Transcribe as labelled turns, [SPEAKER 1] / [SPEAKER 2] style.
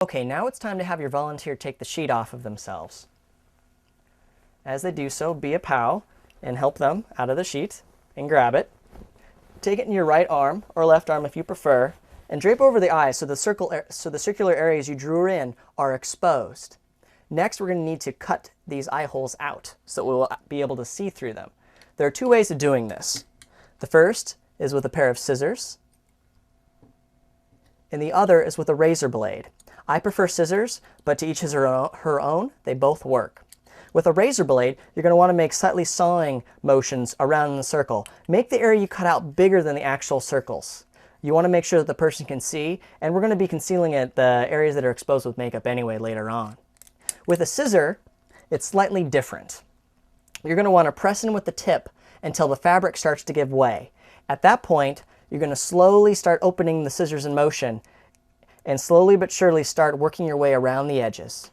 [SPEAKER 1] Okay, now it's time to have your volunteer take the sheet off of themselves. As they do so, be a pal and help them out of the sheet and grab it. Take it in your right arm or left arm if you prefer and drape over the eyes so the circular areas you drew in are exposed. Next, we're going to need to cut these eye holes out so we'll be able to see through them. There are two ways of doing this. The first is with a pair of scissors, and the other is with a razor blade. I prefer scissors, but to each his or her own, they both work. With a razor blade, you're going to want to make slightly sawing motions around the circle. Make the area you cut out bigger than the actual circles. You want to make sure that the person can see, and we're going to be concealing the areas that are exposed with makeup anyway later on. With a scissor, it's slightly different. You're going to want to press in with the tip until the fabric starts to give way. At that point, you're going to slowly start opening the scissors in motion and slowly but surely start working your way around the edges.